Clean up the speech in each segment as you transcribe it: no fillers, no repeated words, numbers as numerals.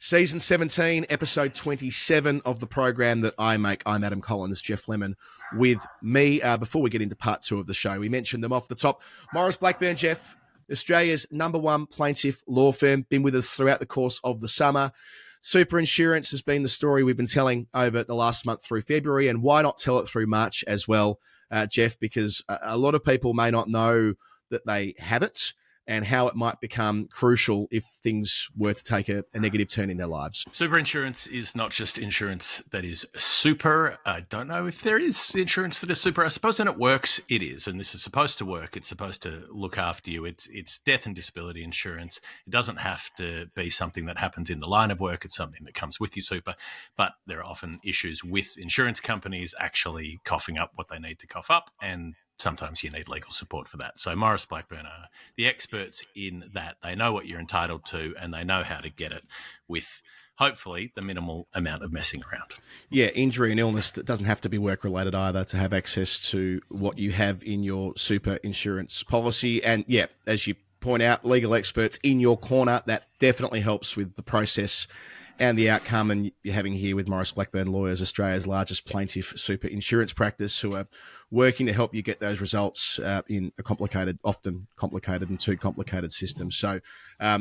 Season 17, episode 27 of the program that I make. I'm Adam Collins, Geoff Lemon with me. Before we get into part two of the show, we mentioned them off the top. Maurice Blackburn, Geoff, Australia's number one plaintiff law firm, been with us throughout the course of the summer. Super insurance has been the story we've been telling over the last month through February, and why not tell it through March as well, Geoff, because a lot of people may not know that they have it and how it might become crucial if things were to take a negative turn in their lives. Super insurance is not just insurance that is super. I don't know if there is insurance that is super. I suppose when it works, it is. And this is supposed to work. It's supposed to look after you. It's death and disability insurance. It doesn't have to be something that happens in the line of work. It's something that comes with your super. But there are often issues with insurance companies actually coughing up what they need to cough up, and sometimes you need legal support for that. So Maurice Blackburn are the experts in that. They know what you're entitled to, and they know how to get it with hopefully the minimal amount of messing around. Yeah, injury and illness that doesn't have to be work-related either to have access to what you have in your super insurance policy. And yeah, as you point out, legal experts in your corner, that definitely helps with the process and the outcome. And you're having here with Maurice Blackburn Lawyers, Australia's largest plaintiff super insurance practice, who are working to help you get those results in a complicated, often complicated and too complicated system. So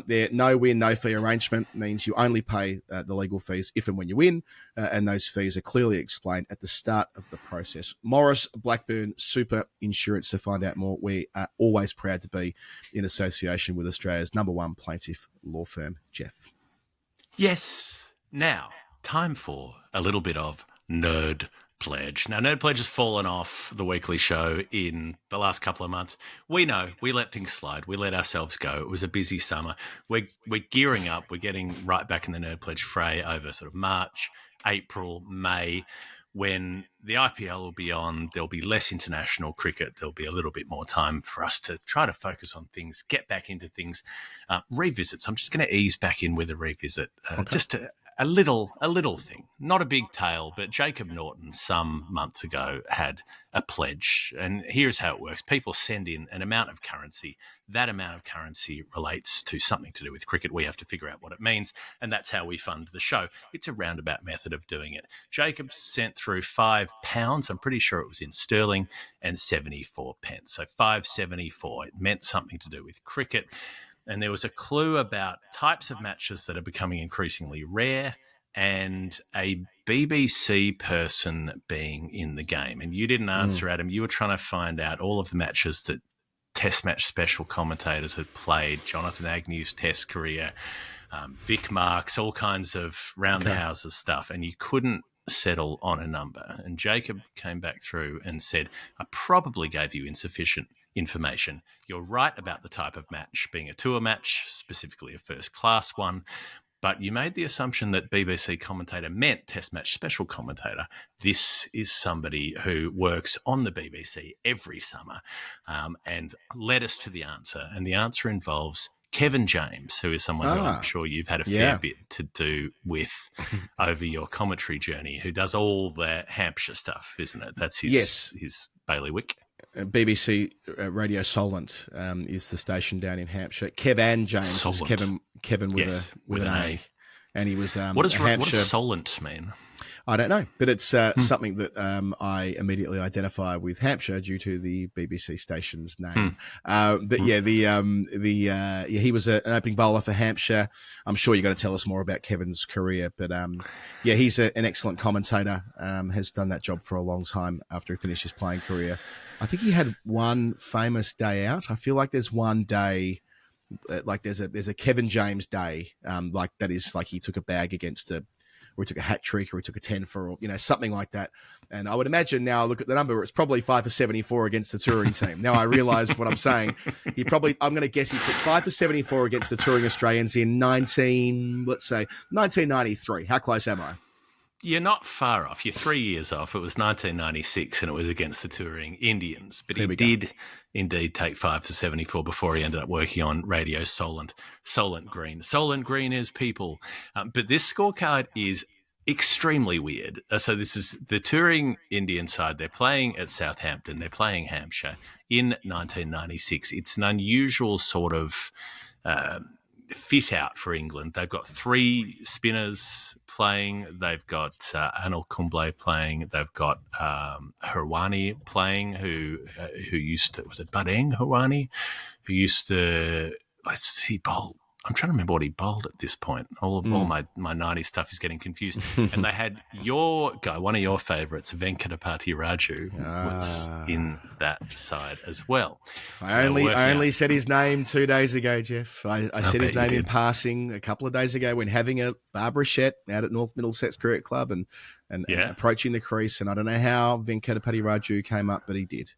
their no win, no fee arrangement means you only pay the legal fees if and when you win, and those fees are clearly explained at the start of the process. Maurice Blackburn Super Insurance. To find out more, we are always proud to be in association with Australia's number one plaintiff law firm, Geoff. Yes. Now, time for a little bit of Nerd Pledge. Now, Nerd Pledge has fallen off the weekly show in the last couple of months. We know. We let things slide. We let ourselves go. It was a busy summer. We're gearing up. We're getting right back in the Nerd Pledge fray over sort of March, April, May, when the IPL will be on. There'll be less international cricket. There'll be a little bit more time for us to try to focus on things, get back into things, revisits. I'm just going to ease back in with a revisit, just a little thing, not a big tale, but Jacob Norton some months ago had a pledge, and here's how it works. People send in an amount of currency. That amount of currency relates to something to do with cricket. We have to figure out what it means, and that's how we fund the show. It's a roundabout method of doing it. Jacob sent through £5, I'm pretty sure it was in sterling, and 74 pence. So 574. It meant something to do with cricket. And there was a clue about types of matches that are becoming increasingly rare and a BBC person being in the game. And you didn't answer, Adam. You were trying to find out all of the matches that Test match special commentators had played, Jonathan Agnew's Test career, Vic Marks, all kinds of round-the-houses stuff, and you couldn't settle on a number. And Jacob came back through and said, I probably gave you insufficient information. You're right about the type of match being a tour match, specifically a first-class one, but you made the assumption that BBC commentator meant Test match special commentator. This is somebody who works on the BBC every summer, and led us to the answer. And the answer involves Kevan James, who is someone who I'm sure you've had a fair bit to do with over your commentary journey, who does all the Hampshire stuff, isn't it? That's his bailiwick. BBC Radio Solent is the station down in Hampshire. Kevan James is Kevin with an A. And he was what does Hampshire. What does Solent mean? I don't know, but it's something that I immediately identify with Hampshire due to the BBC station's name. He was an opening bowler for Hampshire. I'm sure you're going to tell us more about Kevin's career, but he's an excellent commentator. Has done that job for a long time after he finished his playing career. I think he had one famous day out. I feel like there's one day, like there's a Kevan James day, like that is like he took a bag against or he took a hat trick, or he took a 10 for, or, something like that. And I would imagine now I look at the number, it's probably 5 for 74 against the touring team. Now I realise what I'm saying. I'm going to guess he took 5 for 74 against the touring Australians in 1993. How close am I? You're not far off. You're 3 years off. It was 1996 and it was against the touring Indians. But he did indeed take 5 for 74 before he ended up working on Radio Solent Green. Solent Green is people. But this scorecard is extremely weird. So this is the touring Indian side. They're playing at Southampton. They're playing Hampshire in 1996. It's an unusual sort of fit out for England. They've got 3 spinners playing. They've got Anil Kumble playing. They've got Hirwani playing, who used to, was it Badeng Hirwani, who used to, he bowled. I'm trying to remember what he bowled at this point. All my 90s stuff is getting confused. And they had your guy, one of your favourites, Venkatapati Raju, was in that side as well. I only said his name 2 days ago, Geoff. I said his name in passing a couple of days ago when having a Barbara Shet out at North Middlesex Cricket Club and approaching the crease. And I don't know how Venkatapati Raju came up, but he did.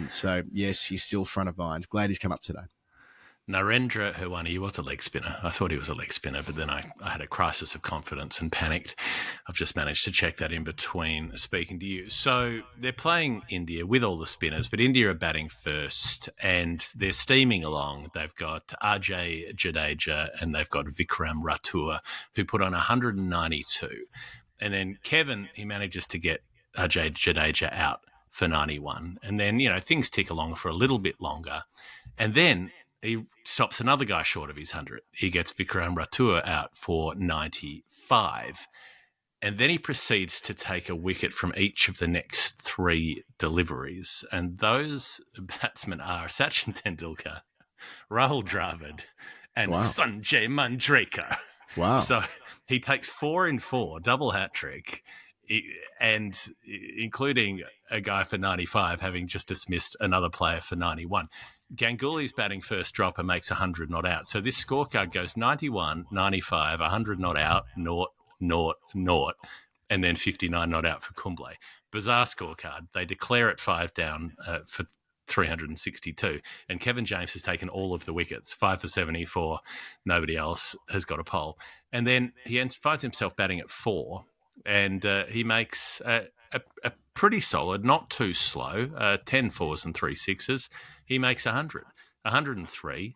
So, yes, he's still front of mind. Glad he's come up today. Narendra Hirwani, he was a leg spinner. I thought he was a leg spinner, but then I had a crisis of confidence and panicked. I've just managed to check that in between speaking to you. So they're playing India with all the spinners, but India are batting first and they're steaming along. They've got Ajay Jadeja and they've got Vikram Rathore, who put on 192. And then Kevan, he manages to get Ajay Jadeja out for 91. And then, things tick along for a little bit longer. And then he stops another guy short of his 100. He gets Vikram Rathore out for 95. And then he proceeds to take a wicket from each of the next 3 deliveries. And those batsmen are Sachin Tendulkar, Rahul Dravid, and Sanjay Manjrekar. Wow. So he takes 4 in 4, double hat-trick, and including a guy for 95 having just dismissed another player for 91. Ganguly's batting first drop and makes 100 not out. So this scorecard goes 91, 95, 100 not out, 0, 0, 0, and then 59 not out for Kumble. Bizarre scorecard. They declare it 5 down for 362. And Kevan James has taken all of the wickets, 5 for 74. Nobody else has got a pole. And then he finds himself batting at 4, and he makes a pretty solid, not too slow, 10 fours and 3 sixes. He makes 103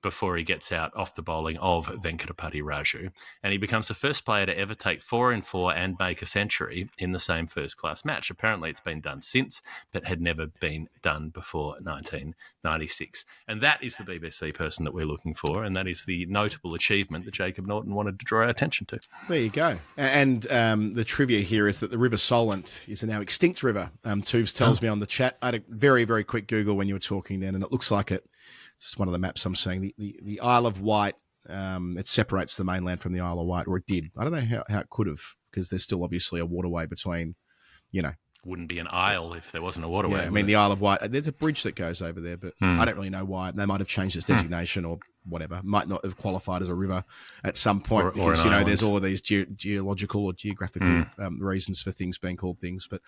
before he gets out off the bowling of Venkatapati Raju. And he becomes the first player to ever take 4 in 4 and make a century in the same first-class match. Apparently it's been done since, but had never been done before 1996. And that is the BBC person that we're looking for, and that is the notable achievement that Jacob Norton wanted to draw our attention to. There you go. And the trivia here is that the River Solent is a now extinct river. Tubes tells me on the chat. I had a very, very quick Google when you were talking then, and it looks like it's just one of the maps I'm seeing. The Isle of Wight, it separates the mainland from the Isle of Wight, or it did. I don't know how it could have, because there's still obviously a waterway between, Wouldn't be an isle if there wasn't a waterway. Yeah, I mean, the Isle of Wight, there's a bridge that goes over there, but I don't really know why. They might have changed its designation or whatever. Might not have qualified as a river at some point because, there's all of these geological or geographical reasons for things being called things. But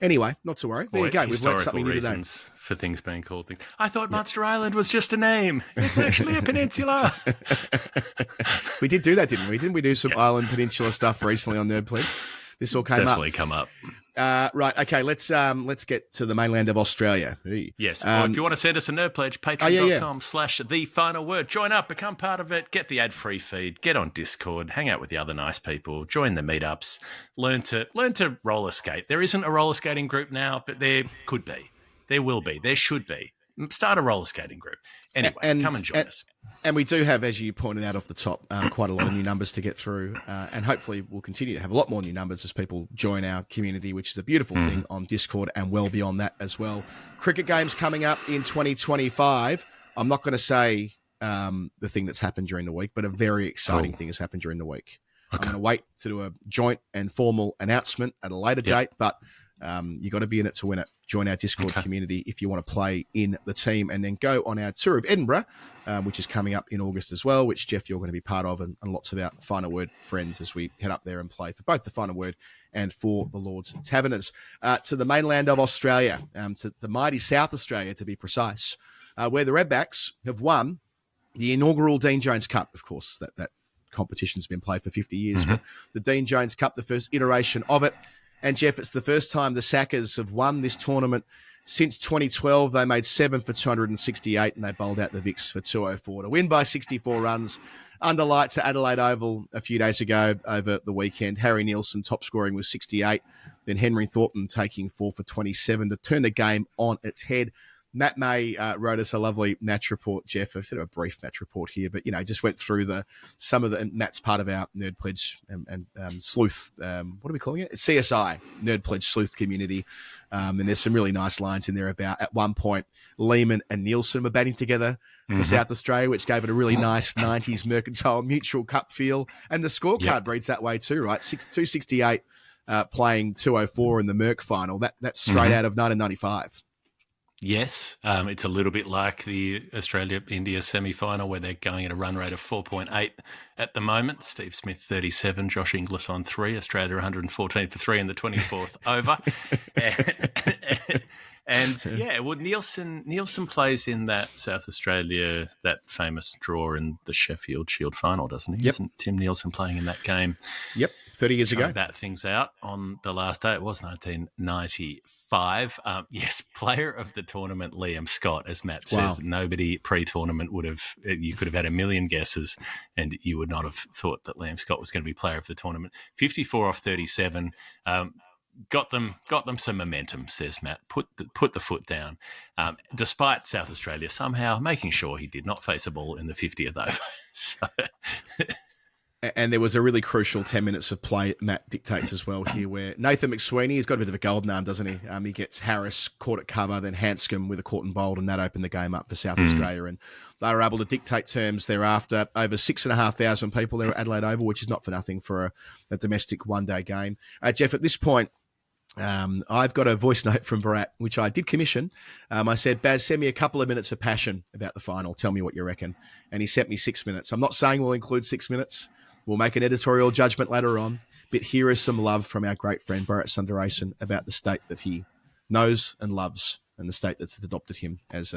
anyway, not to worry. There you go. We've learned something new today. For things being called things. I thought Munster Island was just a name. It's actually a peninsula. We did do that, didn't we? Didn't we do some island peninsula stuff recently on Nerd Pledge? This all came Definitely come up. Right, okay, let's get to the mainland of Australia. Yes, if you want to send us a Nerd Pledge, patreon.com/thefinalword. Join up, become part of it, get the ad-free feed, get on Discord, hang out with the other nice people, join the meetups, learn to roller skate. There isn't a roller skating group now, but there could be. There will be. There should be. Start a roller skating group. Anyway, come and join us. And we do have, as you pointed out off the top, quite a lot of new numbers to get through. And hopefully we'll continue to have a lot more new numbers as people join our community, which is a beautiful thing on Discord and well beyond that as well. Cricket games coming up in 2025. I'm not going to say the thing that's happened during the week, but a very exciting thing has happened during the week. Okay. I'm going to wait to do a joint and formal announcement at a later date, but you got to be in it to win it. Join our Discord community if you want to play in the team, and then go on our tour of Edinburgh, which is coming up in August as well, which, Geoff, you're going to be part of, and lots of our Final Word friends as we head up there and play for both the Final Word and for the Lord's Taverners. To the mainland of Australia, to the mighty South Australia to be precise, where the Redbacks have won the inaugural Dean Jones Cup. Of course, that competition's been played for 50 years, but the Dean Jones Cup, the first iteration of it. And, Geoff, it's the first time the Sackers have won this tournament since 2012. They made 7 for 268 and they bowled out the Vicks for 204 to win by 64 runs under lights at Adelaide Oval a few days ago over the weekend. Harry Nielsen top scoring was 68. Then Henry Thornton taking 4 for 27 to turn the game on its head. Matt May wrote us a lovely match report, Geoff. I've sort of a brief match report here, but, just went through some of the, and Matt's part of our Nerd Pledge and sleuth, what are we calling it? It's CSI, Nerd Pledge Sleuth community. And there's some really nice lines in there about, at one point, Lehman and Nielsen were batting together for South Australia, which gave it a really nice 90s Mercantile Mutual Cup feel. And the scorecard reads that way too, right? 268 playing 204 in the Merc final. That's straight out of 1995. Yes, it's a little bit like the Australia-India semi-final where they're going at a run rate of 4.8 at the moment. Steve Smith, 37, Josh Inglis on 3, Australia 114 for 3 in the 24th over. And Nielsen plays in that South Australia, that famous draw in the Sheffield Shield final, doesn't he? Yep. Isn't Tim Nielsen playing in that game? Yep, 30 years ago. Bat things out on the last day. It was 1995. Yes, player of the tournament, Liam Scott, as Matt says. Nobody pre-tournament you could have had a million guesses and you would not have thought that Liam Scott was going to be player of the tournament. 54 off 37. Got them some momentum, says Matt. Put the foot down, despite South Australia somehow making sure he did not face a ball in the 50th over. So. And there was a really crucial 10 minutes of play, Matt dictates as well here, where Nathan McSweeney, he's got a bit of a golden arm, doesn't he? He gets Harris caught at cover, then Hanscom with a caught and bowled, and that opened the game up for South Australia. And they were able to dictate terms thereafter. Over 6,500 people there at Adelaide Oval, which is not for nothing for a domestic one-day game. Geoff, at this point, I've got a voice note from Bharat, which I did commission. I said, Baz, send me a couple of minutes of passion about the final. Tell me what you reckon. And he sent me 6 minutes. I'm not saying we'll include 6 minutes. We'll make an editorial judgment later on. But here is some love from our great friend Bharat Sundaresan about the state that he knows and loves and the state that's adopted him as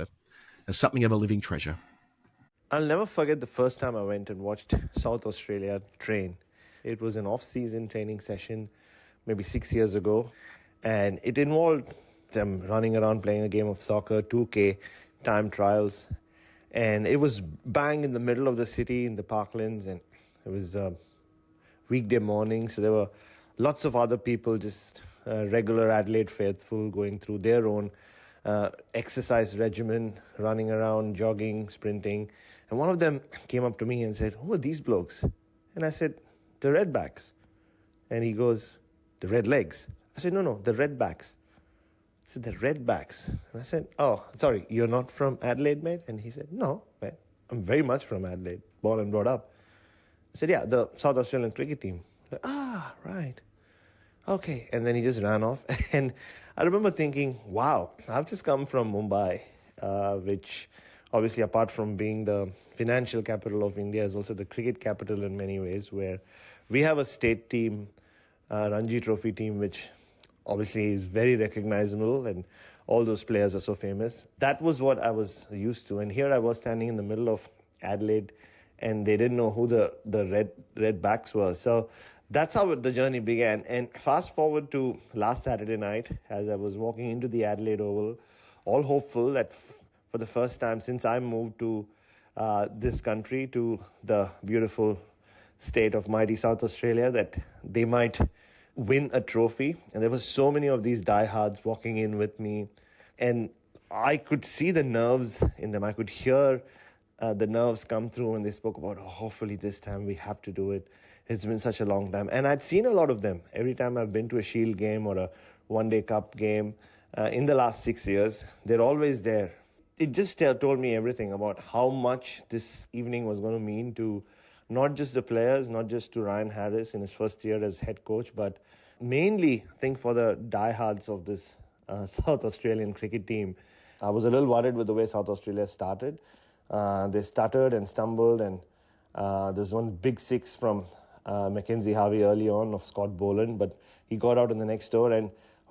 something of a living treasure. I'll never forget the first time I went and watched South Australia train. It was an off-season training session maybe 6 years ago, and it involved them running around playing a game of soccer, 2K, time trials, and it was bang in the middle of the city in the parklands, and it was a weekday morning, so there were lots of other people, just regular Adelaide faithful, going through their own exercise regimen, running around, jogging, sprinting, and one of them came up to me and said, "Who are these blokes?" And I said, "The Redbacks." And he goes, "The Red Legs?" I said, No, the Redbacks. He said, "The Redbacks." And I said, "Oh, sorry, you're not from Adelaide, mate?" And he said, "No, mate, I'm very much from Adelaide, born and brought up." I said, "Yeah, the South Australian cricket team." Like, right. Okay. And then he just ran off. And I remember thinking, wow, I've just come from Mumbai, which obviously, apart from being the financial capital of India, is also the cricket capital in many ways, where we have a state team, Ranji Trophy team, which obviously is very recognizable, and all those players are so famous. That was what I was used to. And here I was standing in the middle of Adelaide, and they didn't know who the Redbacks were. So that's how the journey began. And fast forward to last Saturday night, as I was walking into the Adelaide Oval, all hopeful that for the first time since I moved to this country, to the beautiful state of mighty South Australia, that they might win a trophy. And there were so many of these diehards walking in with me, and I could see the nerves in them. I could hear the nerves come through, and they spoke about, hopefully this time we have to do it. It's been such a long time. And I'd seen a lot of them. Every time I've been to a Shield game or a one-day cup game in the last 6 years, they're always there. It just told me everything about how much this evening was going to mean to not just the players, not just to Ryan Harris in his first year as head coach, but mainly, I think, for the diehards of this South Australian cricket team. I was a little worried with the way South Australia started. They stuttered and stumbled, and there's one big six from Mackenzie Harvey early on of Scott Boland, but he got out in the next over. And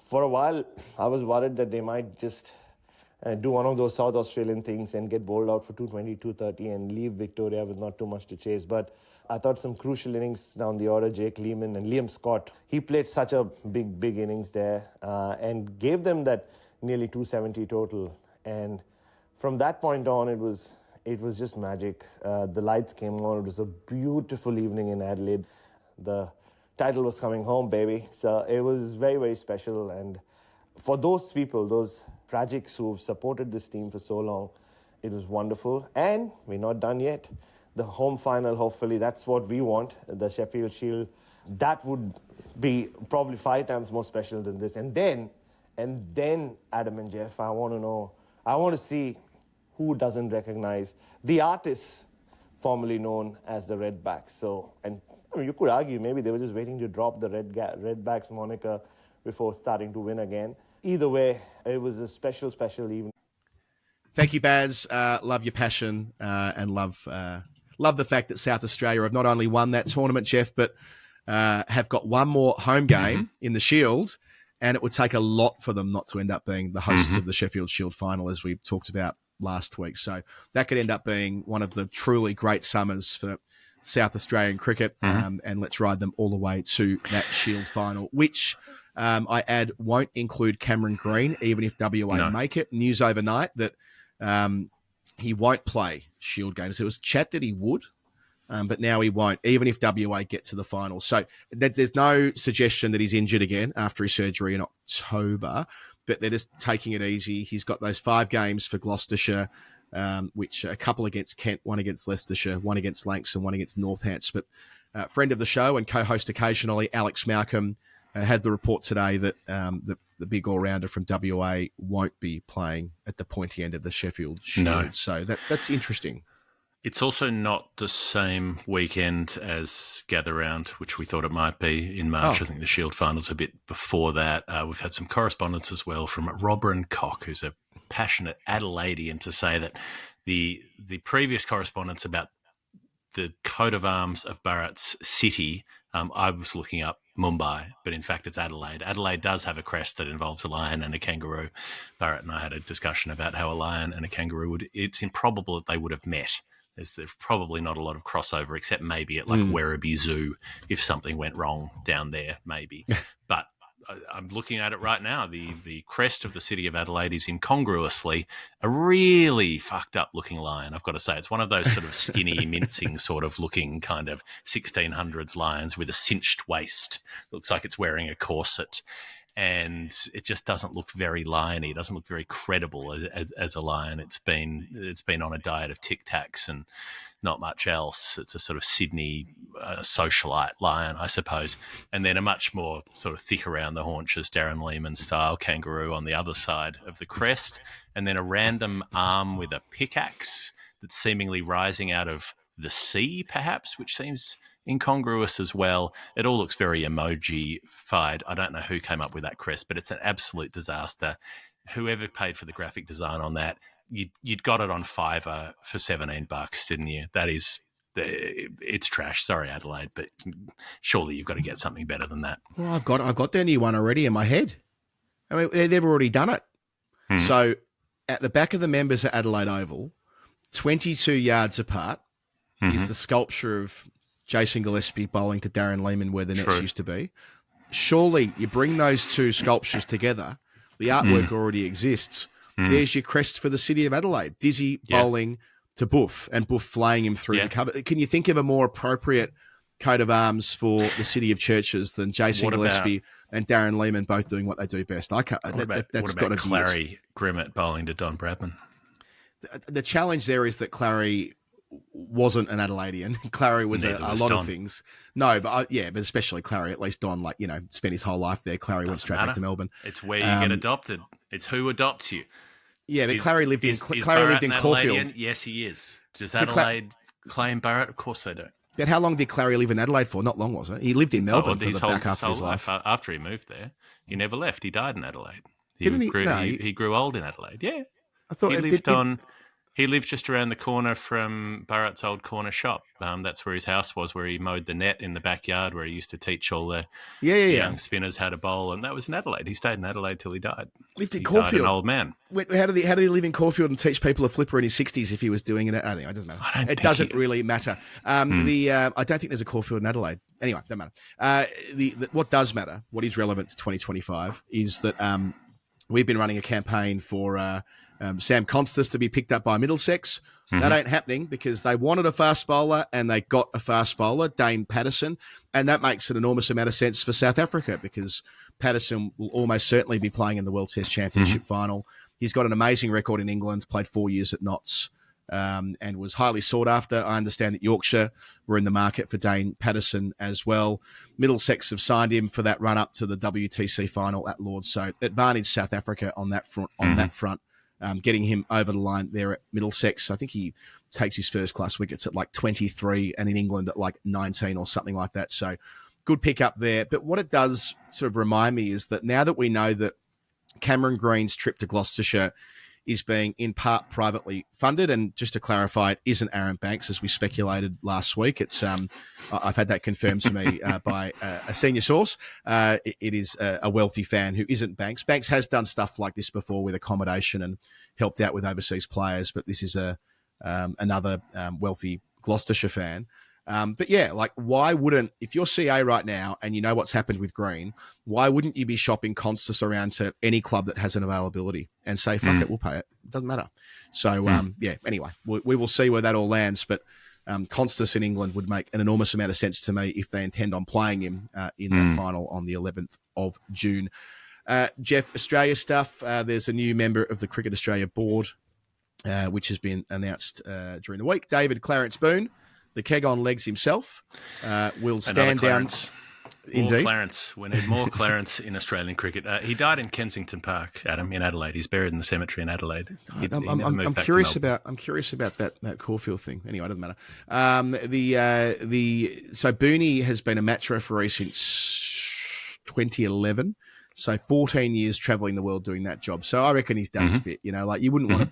for a while, I was worried that they might just do one of those South Australian things and get bowled out for 220, 230 and leave Victoria with not too much to chase. But I thought some crucial innings down the order, Jake Lehman and Liam Scott, he played such a big innings there and gave them that nearly 270 total. And from that point on, it was just magic. The lights came on. It was a beautiful evening in Adelaide. The title was coming home, baby. So it was very, very special. And for those people, those Tragics who've supported this team for so long. It was wonderful. And we're not done yet. The home final, hopefully, that's what we want, the Sheffield Shield. That would be probably 5 times more special than this. And then, Adam and Geoff, I want to see who doesn't recognize the artists formerly known as the Redbacks. So, and I mean, you could argue maybe they were just waiting to drop the Redbacks moniker before starting to win again. Either way, it was a special evening. Thank you, Baz. Love your passion and love the fact that South Australia have not only won that tournament, Geoff, but have got one more home game in the Shield, and it would take a lot for them not to end up being the hosts of the Sheffield Shield final, as we talked about last week. So that could end up being one of the truly great summers for South Australian cricket, and let's ride them all the way to that Shield final, which I add won't include Cameron Green, even if WA make it. News overnight that he won't play Shield games. There was chat that he would, but now he won't, even if WA get to the final. So there's no suggestion that he's injured again after his surgery in October, but they're just taking it easy. He's got those 5 games for Gloucestershire, which a couple against Kent, one against Leicestershire, one against Lancs, and one against Northants. But friend of the show and co-host occasionally, Alex Malcolm, had the report today that the big all-rounder from WA won't be playing at the pointy end of the Sheffield Shield. No. So that's interesting. It's also not the same weekend as Gather Round, which we thought it might be in March. I think the Shield final's a bit before that. We've had some correspondence as well from Robin Cock, who's a passionate Adelaidean, to say that the previous correspondence about the coat of arms of Bharat's city, I was looking up Mumbai, but in fact it's Adelaide. Adelaide does have a crest that involves a lion and a kangaroo. Bharat and I had a discussion about how a lion and a kangaroo it's improbable that they would have met. There's probably not a lot of crossover, except maybe at like Werribee Zoo if something went wrong down there, maybe. But I'm looking at it right now. The crest of the city of Adelaide is incongruously a really fucked up looking lion. I've got to say, it's one of those sort of skinny, mincing sort of looking kind of 1600s lions with a cinched waist. Looks like it's wearing a corset. And it just doesn't look very liony. It doesn't look very credible as a lion. It's been on a diet of Tic Tacs and not much else. It's a sort of Sydney socialite lion, I suppose. And then a much more sort of thick around the haunches, Darren Lehman style kangaroo on the other side of the crest. And then a random arm with a pickaxe that's seemingly rising out of the sea, perhaps, which seems incongruous as well. It all looks very emoji-fied. I don't know who came up with that crest, but it's an absolute disaster. Whoever paid for the graphic design on that, you'd got it on Fiverr for $17, didn't you? It's trash. Sorry, Adelaide, but surely you've got to get something better than that. Well, I've got their new one already in my head. I mean, they've already done it. So at the back of the members at Adelaide Oval, 22 yards apart, is the sculpture of Jason Gillespie bowling to Darren Lehman where the nets used to be. Surely you bring those two sculptures together, the artwork already exists. There's your crest for the city of Adelaide. Dizzy bowling to Buff and Buff flying him through the cover. Can you think of a more appropriate coat of arms for the city of churches than Jason Gillespie and Darren Lehman both doing what they do best? I can't. That's got to be Clary Grimmett bowling to Don Bradman. The challenge there is that Clary wasn't an Adelaidean. Clary was a lot of things. No, but but especially Clary. At least Don, spent his whole life there. Clary went straight back to Melbourne. It's where you get adopted. It's who adopts you. Yeah, but Clary lived in Caulfield. Yes, he is. Does Adelaide claim Bharat? Of course they don't. But how long did Clary live in Adelaide for? Not long, was it? He lived in Melbourne for the back half of his life. After he moved there, he never left. He died in Adelaide. Didn't he? He grew old in Adelaide. Yeah, I thought He lived just around the corner from Bharat's old corner shop. That's where his house was, where he mowed the net in the backyard, where he used to teach all the young spinners how to bowl. And that was in Adelaide. He stayed in Adelaide till he died. Lived in Caulfield. Died an old man. How did he live in Caulfield and teach people a flipper in his 60s if he was doing it? Anyway, it doesn't matter. It doesn't really matter. I don't think there's a Caulfield in Adelaide. Anyway, doesn't matter. What does matter, what is relevant to 2025, is that we've been running a campaign for Sam Constas to be picked up by Middlesex. That ain't happening because they wanted a fast bowler and they got a fast bowler, Dane Patterson, and that makes an enormous amount of sense for South Africa because Patterson will almost certainly be playing in the World Test Championship final. He's got an amazing record in England, played 4 years at Notts, and was highly sought after. I understand that Yorkshire were in the market for Dane Patterson as well. Middlesex have signed him for that run up to the WTC final at Lord's. So advantage South Africa on that front. Getting him over the line there at Middlesex. I think he takes his first class wickets at like 23 and in England at like 19 or something like that. So good pick up there. But what it does sort of remind me is that now that we know that Cameron Green's trip to Gloucestershire is being in part privately funded, and just to clarify, it isn't Aaron Banks as we speculated last week. It's I've had that confirmed to me by a senior source. It is a wealthy fan who isn't Banks. Banks has done stuff like this before with accommodation and helped out with overseas players, but this is another wealthy Gloucestershire fan. But yeah, like why wouldn't, if you're CA right now and you know what's happened with Green, why wouldn't you be shopping Constas around to any club that has an availability and say, fuck it, we'll pay it. It doesn't matter. So, yeah, anyway, we will see where that all lands. But Constas in England would make an enormous amount of sense to me if they intend on playing him in that final on the 11th of June. Geoff, Australia stuff. There's a new member of the Cricket Australia board, which has been announced during the week. David Clarence Boon, the keg on legs himself, will stand down. Indeed. More Clarence. We need more Clarence in Australian cricket. He died in Kensington Park, Adam, in Adelaide. He's buried in the cemetery in Adelaide. I'm curious about that Caulfield thing. Anyway, it doesn't matter. So Booney has been a match referee since 2011. So 14 years travelling the world doing that job. So I reckon he's done his bit. You know, like you wouldn't want to.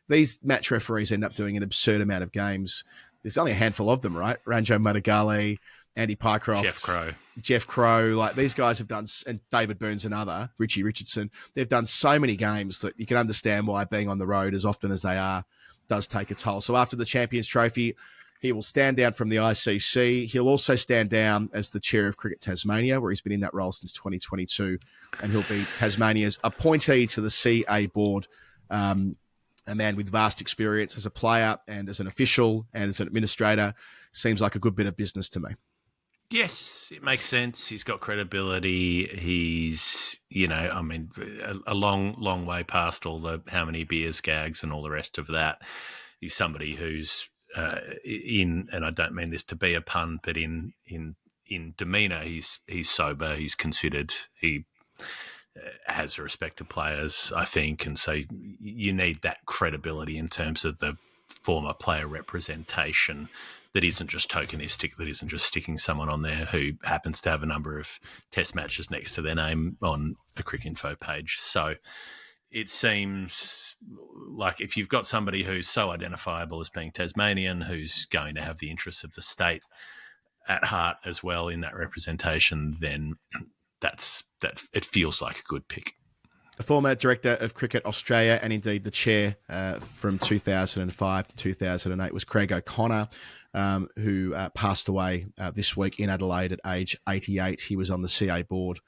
These match referees end up doing an absurd amount of games. There's only a handful of them, right? Ranjo Madagali, Andy Pycroft, Jeff Crow. Like these guys have done, and David Burns another, Richie Richardson. They've done so many games that you can understand why being on the road as often as they are does take its toll. So after the Champions Trophy, he will stand down from the ICC. He'll also stand down as the chair of Cricket Tasmania, where he's been in that role since 2022. And he'll be Tasmania's appointee to the CA board. A man with vast experience as a player and as an official and as an administrator. Seems like a good bit of business to me. Yes, it makes sense. He's got credibility. He's, a long way past all the how many beers, gags, and all the rest of that. He's somebody who's and I don't mean this to be a pun, but in demeanour, he's sober. He's considered. He has respect to players, I think, and so you need that credibility in terms of the former player representation that isn't just tokenistic, that isn't just sticking someone on there who happens to have a number of test matches next to their name on a Cricinfo page. So it seems like if you've got somebody who's so identifiable as being Tasmanian, who's going to have the interests of the state at heart as well in that representation, then that it feels like a good pick. The former director of Cricket Australia and indeed the chair from 2005 to 2008 was Craig O'Connor, who passed away this week in Adelaide at age 88. He was on the CA board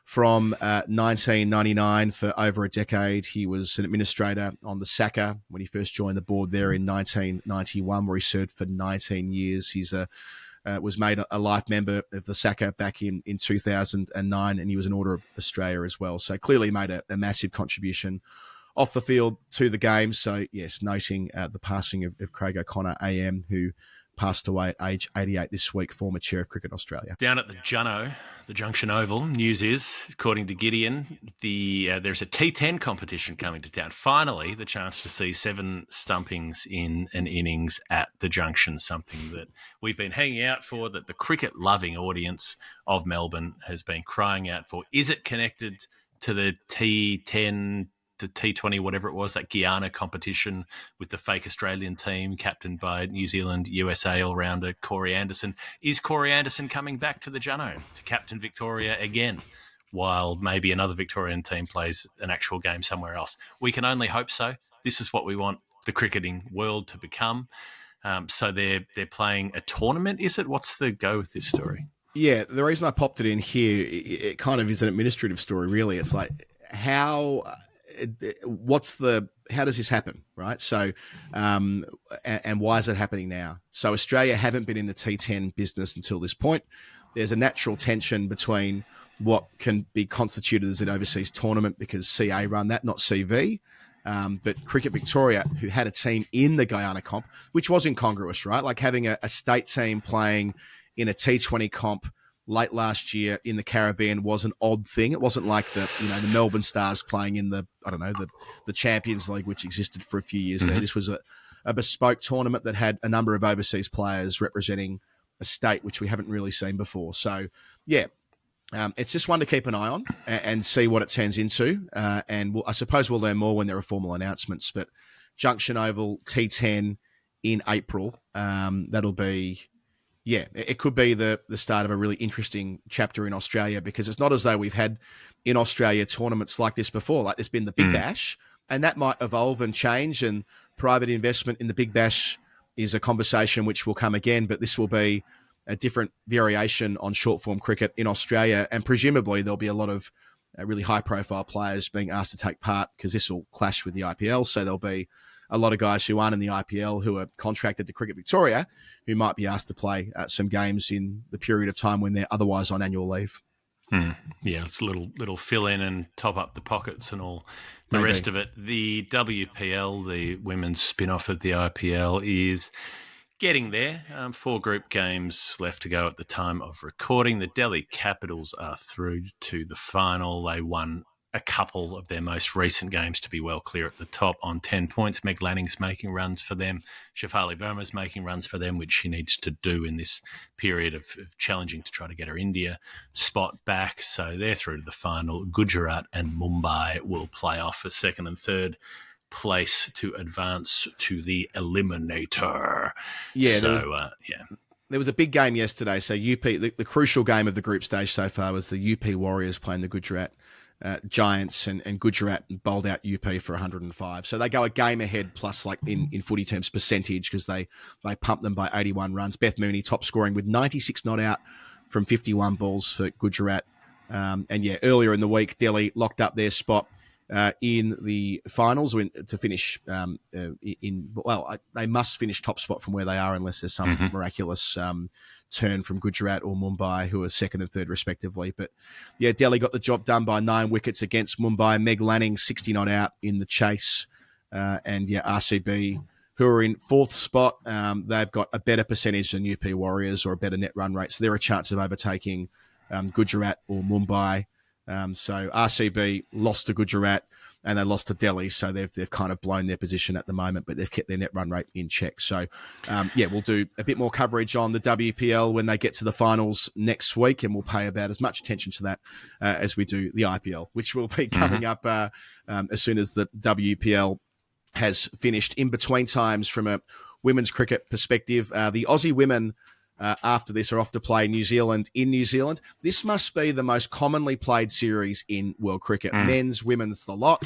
from 1999 for over a decade. He was an administrator on the SACA when he first joined the board there in 1991, where he served for 19 years. He's was made a life member of the SACA back in 2009, and he was an Order of Australia as well. So clearly made a massive contribution off the field to the game. So, yes, noting the passing of Craig O'Connor, AM, who passed away at age 88 this week, former chair of Cricket Australia. Down at the Junno, the Junction Oval, news is, according to Gideon, there's a T10 competition coming to town. Finally, the chance to see 7 stumpings in an innings at the Junction, something that we've been hanging out for, that the cricket-loving audience of Melbourne has been crying out for. Is it connected to the T10, the T20, whatever it was, that Guyana competition with the fake Australian team captained by New Zealand USA all-rounder Corey Anderson? Is Corey Anderson coming back to the Junno to captain Victoria again, while maybe another Victorian team plays an actual game somewhere else? We can only hope so. This is what we want the cricketing world to become. So they're playing a tournament, is it? What's the go with this story? Yeah, the reason I popped it in here, it kind of is an administrative story, really. It's like, how does this happen, right? So, and why is it happening now? So Australia haven't been in the T10 business until this point. There's a natural tension between what can be constituted as an overseas tournament, because CA run that, not CV, But Cricket Victoria, who had a team in the Guyana comp, which was incongruous, right? Like having a state team playing in a T20 comp late last year in the Caribbean was an odd thing. It wasn't like the Melbourne Stars playing in the Champions League, which existed for a few years there. This was a bespoke tournament that had a number of overseas players representing a state, which we haven't really seen before. So, yeah, it's just one to keep an eye on and see what it turns into. And I suppose we'll learn more when there are formal announcements. But Junction Oval T10 in April, that'll be... Yeah, it could be the start of a really interesting chapter in Australia, because it's not as though we've had in Australia tournaments like this before. Like there's been the Big Bash, and that might evolve and change, and private investment in the Big Bash is a conversation which will come again, but this will be a different variation on short form cricket in Australia, and presumably there'll be a lot of really high profile players being asked to take part, because this will clash with the IPL, so there'll be a lot of guys who aren't in the IPL who are contracted to Cricket Victoria who might be asked to play some games in the period of time when they're otherwise on annual leave. Yeah, it's a little fill in and top up the pockets and all the rest of it. The WPL, the women's spin-off of the IPL, is getting there. 4 group games left to go at the time of recording. The Delhi Capitals are through to the final. They won a couple of their most recent games to be well clear at the top on 10 points. Meg Lanning's making runs for them. Shafali Verma's making runs for them, which she needs to do in this period of challenging to try to get her India spot back. So they're through to the final. Gujarat and Mumbai will play off for second and third place to advance to the eliminator. Yeah, yeah. There was a big game yesterday. So UP, the crucial game of the group stage so far was the UP Warriors playing the Gujarat Giants, and Gujarat bowled out UP for 105. So they go a game ahead, plus like in footy terms percentage, because they pumped them by 81 runs. Beth Mooney top scoring with 96 not out from 51 balls for Gujarat. And yeah, earlier in the week, Delhi locked up their spot in the finals to finish they must finish top spot from where they are unless there's some miraculous turn from Gujarat or Mumbai, who are second and third respectively. But yeah, Delhi got the job done by 9 wickets against Mumbai. Meg Lanning 60 not out in the chase, and yeah, RCB, who are in 4th spot, they've got a better percentage than UP Warriors, or a better net run rate, so they're a chance of overtaking Gujarat or Mumbai. So RCB lost to Gujarat and they lost to Delhi, so they've kind of blown their position at the moment, but they've kept their net run rate in check. So, yeah, we'll do a bit more coverage on the WPL when they get to the finals next week, and we'll pay about as much attention to that as we do the IPL, which will be coming up as soon as the WPL has finished. In between times, from a women's cricket perspective, the Aussie women after this are off to play New Zealand in New Zealand. This must be the most commonly played series in world cricket. Men's, women's, the lot.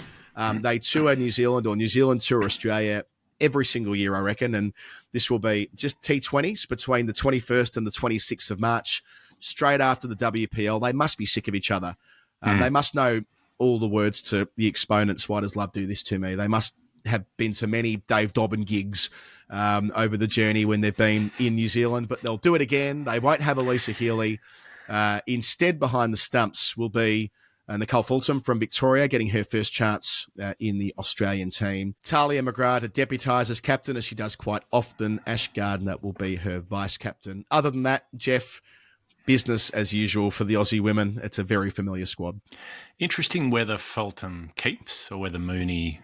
They tour New Zealand, or New Zealand tour Australia every single year, I reckon. And this will be just T20s between the 21st and the 26th of March, straight after the WPL. They must be sick of each other. They must know all the words to the exponents, "Why does love do this to me?" They must have been to many Dave Dobbin gigs over the journey when they've been in New Zealand, but they'll do it again. They won't have Elisa Healy. Instead, behind the stumps will be Nicole Fulton from Victoria, getting her first chance in the Australian team. Talia McGrath to deputise as captain, as she does quite often. Ash Gardner will be her vice-captain. Other than that, Geoff, business as usual for the Aussie women. It's a very familiar squad. Interesting whether Fulton keeps or whether Mooney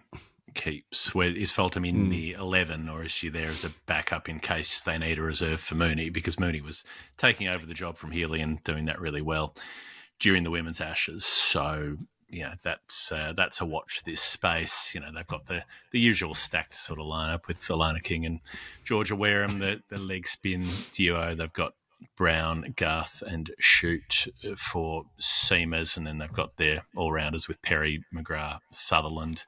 keeps. Where is Fulton in the 11, or is she there as a backup in case they need a reserve for Mooney? Because Mooney was taking over the job from Healy and doing that really well during the women's Ashes. So, yeah, that's a watch this space. You know, they've got the usual stacked sort of lineup with Alana King and Georgia Wareham, the leg spin duo. They've got Brown, Garth and Shute for seamers, and then they've got their all-rounders with Perry, McGrath, Sutherland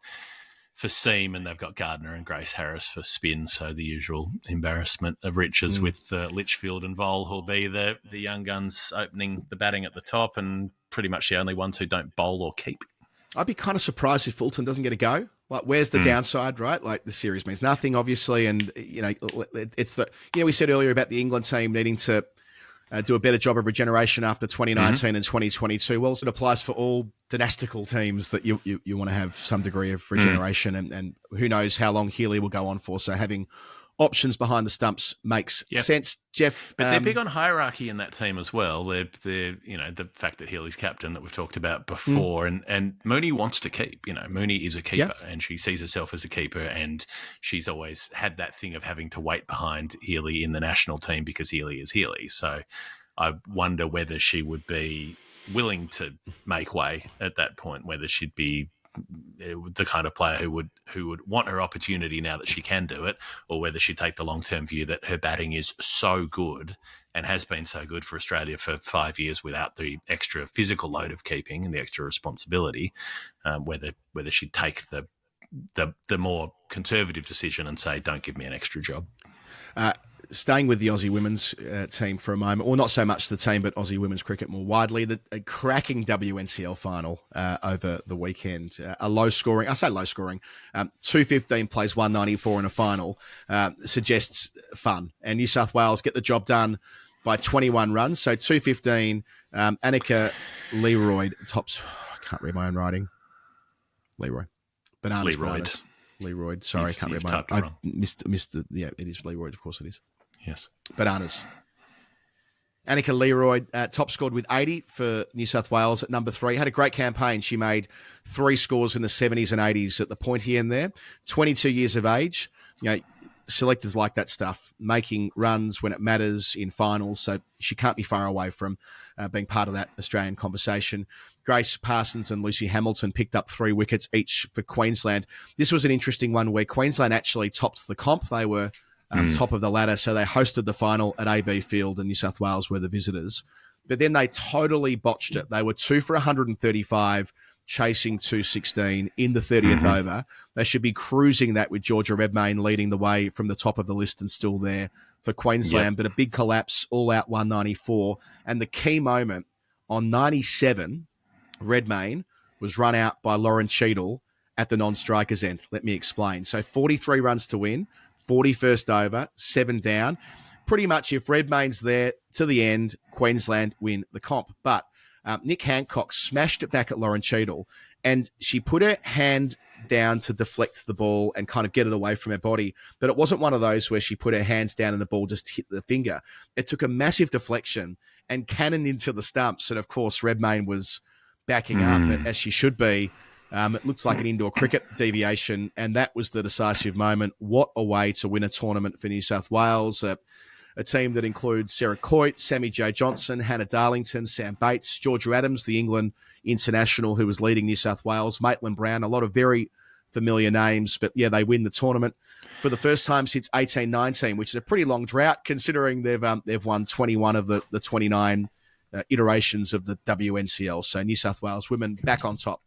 for seam, and they've got Gardner and Grace Harris for spin, so the usual embarrassment of riches with Litchfield and Vole, who'll be the young guns opening the batting at the top, and pretty much the only ones who don't bowl or keep. I'd be kind of surprised if Fulton doesn't get a go. Like, where's the downside, right? Like, the series means nothing, obviously, and, you know, it's the, we said earlier about the England team needing to do a better job of regeneration after 2019 and 2022. Well, it applies for all dynastical teams that you want to have some degree of regeneration, and who knows how long Healy will go on for. So having options behind the stumps makes sense. Geoff, but they're big on hierarchy in that team as well. They're the fact that Healy's captain that we've talked about before, and Mooney wants to keep. Mooney is a keeper, and she sees herself as a keeper, and she's always had that thing of having to wait behind Healy in the national team because Healy is Healy. So I wonder whether she would be willing to make way at that point, whether she'd be the kind of player who would want her opportunity now that she can do it, or whether she'd take the long-term view that her batting is so good and has been so good for Australia for 5 years without the extra physical load of keeping and the extra responsibility, whether she'd take the more conservative decision and say, don't give me an extra job. Staying with the Aussie women's team for a moment, or not so much the team, but Aussie women's cricket more widely, a cracking WNCL final over the weekend. A low-scoring, 215 plays 194 in a final suggests fun. And New South Wales get the job done by 21 runs. So 215, Annika Leroy tops, I can't read my own writing. Leroy. Bananas. Leroy. Sorry, I can't read my own. I missed the, it is Leroy, of course it is. Yes. Bananas. Annika Leroy top scored with 80 for New South Wales at number 3. Had a great campaign. She made 3 scores in the 70s and 80s at the pointy end there. 22 years of age. Selectors like that stuff, making runs when it matters in finals. So she can't be far away from being part of that Australian conversation. Grace Parsons and Lucy Hamilton picked up 3 wickets each for Queensland. This was an interesting one where Queensland actually topped the comp. They were top of the ladder, so they hosted the final at AB Field and New South Wales were the visitors. But then they totally botched it. They were 2 for 135, chasing 216 in the 30th over. They should be cruising that with Georgia Redmayne leading the way from the top of the list and still there for Queensland. But a big collapse, all out 194. And the key moment on 97, Redmayne was run out by Lauren Cheadle at the non-strikers end. Let me explain. So 43 runs to win, 41st over, 7 down. Pretty much if Redmayne's there to the end, Queensland win the comp. But Nick Hancock smashed it back at Lauren Cheadle, and she put her hand down to deflect the ball and kind of get it away from her body. But it wasn't one of those where she put her hands down and the ball just hit the finger. It took a massive deflection and cannoned into the stumps. And, of course, Redmayne was backing up, as she should be. It looks like an indoor cricket deviation, and that was the decisive moment. What a way to win a tournament for New South Wales. A team that includes Sarah Coyte, Sammy Jo Johnson, Hannah Darlington, Sam Bates, Georgia Adams, the England international who was leading New South Wales, Maitland Brown, a lot of very familiar names. But, they win the tournament for the first time since 18-19, which is a pretty long drought considering they've won 21 of the 29 iterations of the WNCL. So New South Wales women back on top.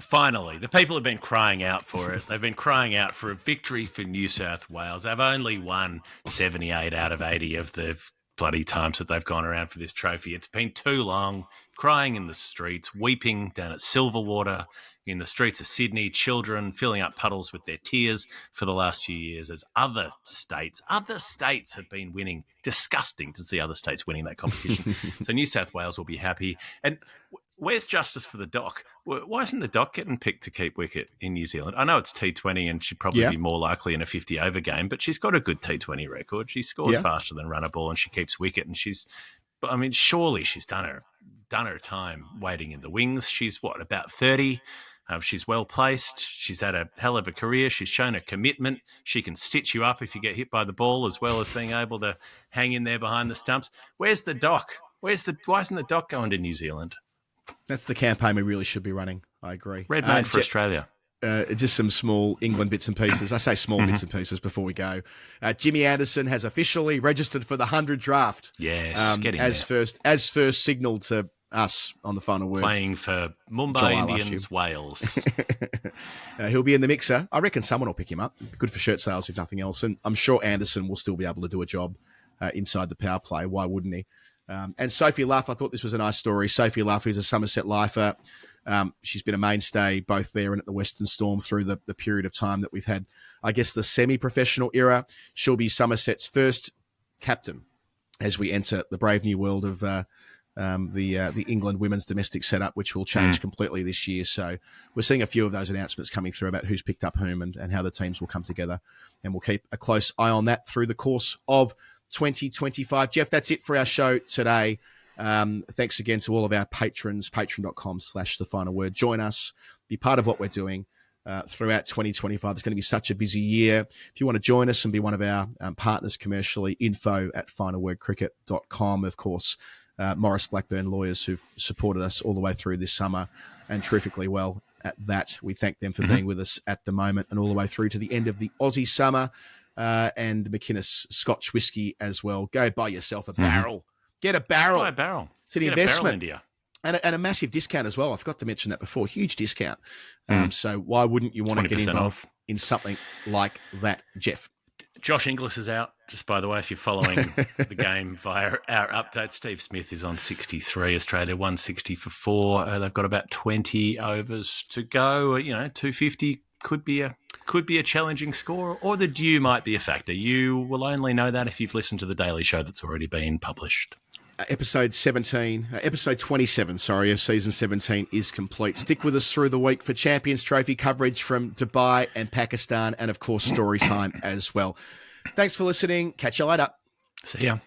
Finally, the people have been crying out for it. They've been crying out for a victory for New South Wales. They've only won 78 out of 80 of the bloody times that they've gone around for this trophy. It's been too long, crying in the streets, weeping down at Silverwater, in the streets of Sydney, children filling up puddles with their tears for the last few years as other states have been winning. Disgusting to see other states winning that competition. So New South Wales will be happy. And where's justice for the Doc? Why isn't the Doc getting picked to keep wicket in New Zealand? I know it's T20 and she'd probably be more likely in a 50-over game, but she's got a good T20 record. She scores faster than run a ball and she keeps wicket. And surely she's done her time waiting in the wings. She's, about 30? She's well placed. She's had a hell of a career. She's shown a commitment. She can stitch you up if you get hit by the ball, as well as being able to hang in there behind the stumps. Where's the Doc? Why isn't the Doc going to New Zealand? That's the campaign we really should be running. I agree. Redmayne for Australia. Just some small England bits and pieces. I say small bits and pieces before we go. Jimmy Anderson has officially registered for the 100 draft. Yes, getting as first signalled to us on the final word. Playing for Mumbai Indians, Wales. He'll be in the mixer. I reckon someone will pick him up. Good for shirt sales, if nothing else. And I'm sure Anderson will still be able to do a job inside the power play. Why wouldn't he? And Sophie Luff, I thought this was a nice story. Sophie Luff is a Somerset lifer. She's been a mainstay both there and at the Western Storm through the period of time that we've had, I guess, the semi-professional era. She'll be Somerset's first captain as we enter the brave new world of the England women's domestic setup, which will change completely this year. So we're seeing a few of those announcements coming through about who's picked up whom and how the teams will come together. And we'll keep a close eye on that through the course of 2025. Geoff, that's it for our show today. Thanks again to all of our patrons, patreon.com/the final word. Join us, be part of what we're doing throughout 2025. It's going to be such a busy year. If you want to join us and be one of our partners commercially, info@finalwordcricket.com. Of course, Maurice Blackburn Lawyers, who've supported us all the way through this summer and terrifically well at that. We thank them for being with us at the moment and all the way through to the end of the Aussie summer, and McInnes Scotch Whisky as well. Go buy yourself a barrel. Get a barrel. Buy a barrel. It's an investment. And a massive discount as well. I forgot to mention that before. Huge discount. So why wouldn't you want to get involved in something like that, Geoff? Josh Inglis is out, just by the way, if you're following the game via our update. Steve Smith is on 63, Australia 160 for 4. They've got about 20 overs to go. 250 could be a challenging score, or the dew might be a factor. You will only know that if you've listened to the Daily Show that's already been published. Episode 27, of season 17 is complete. Stick with us through the week for Champions Trophy coverage from Dubai and Pakistan, and of course, story time as well. Thanks for listening. Catch you later. See ya.